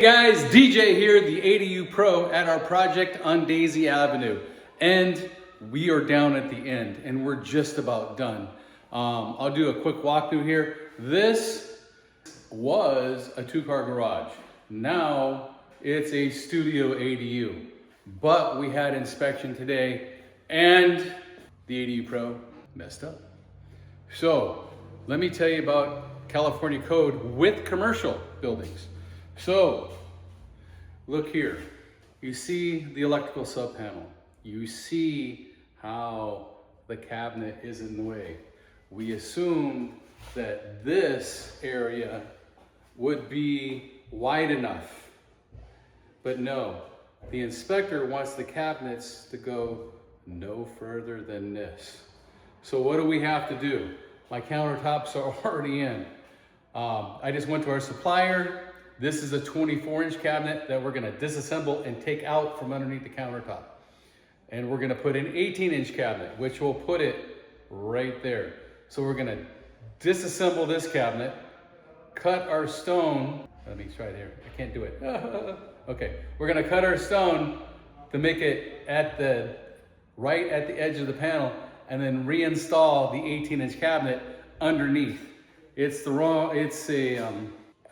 Hey guys, DJ here, the ADU Pro at our project on Daisy Avenue. And we are down at the end and we're just about done. I'll do a quick walkthrough here. This was a 2-car garage. Now it's a studio ADU. But we had inspection today and the ADU Pro messed up. So let me tell you about California code with commercial buildings. So, look here. You see the electrical sub panel. You see how the cabinet is in the way. We assumed that this area would be wide enough. But no, the inspector wants the cabinets to go no further than this. So what do we have to do? My countertops are already in. I just went to our supplier. This is a 24-inch cabinet that we're gonna disassemble and take out from underneath the countertop. And we're gonna put an 18-inch cabinet, which will put it right there. So we're gonna disassemble this cabinet, cut our stone. Let me try it here, I can't do it. Okay, we're gonna cut our stone to make it right at the edge of the panel and then reinstall the 18-inch cabinet underneath.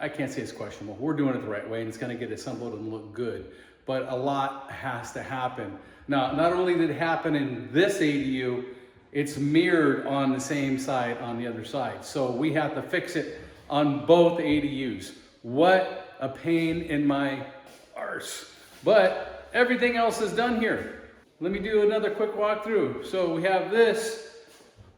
I can't say it's questionable. We're doing it the right way and it's gonna get assembled and look good, but a lot has to happen. Now, not only did it happen in this ADU, it's mirrored on the same side on the other side. So we have to fix it on both ADUs. What a pain in my arse. But everything else is done here. Let me do another quick walkthrough. So we have this,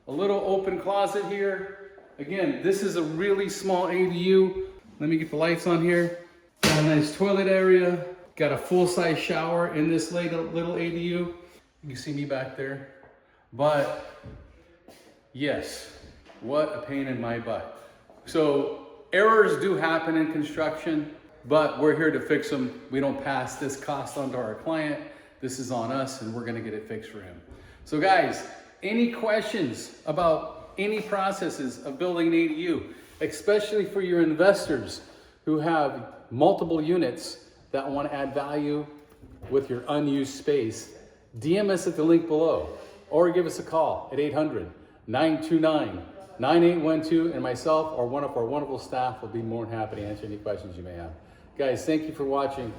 a little open closet here. Again, this is a really small ADU. Let me get the lights on here. Got a nice toilet area. Got a full-size shower in this little ADU. You can see me back there. But yes, what a pain in my butt. So errors do happen in construction, but we're here to fix them. We don't pass this cost on to our client. This is on us and we're gonna get it fixed for him. So guys, any questions about any processes of building an ADU, especially for your investors who have multiple units that want to add value with your unused space, DM us at the link below or give us a call at 800-929-9812 and myself or one of our wonderful staff will be more than happy to answer any questions you may have. Guys, thank you for watching.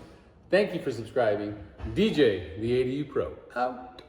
Thank you for subscribing. DJ, the ADU Pro, out.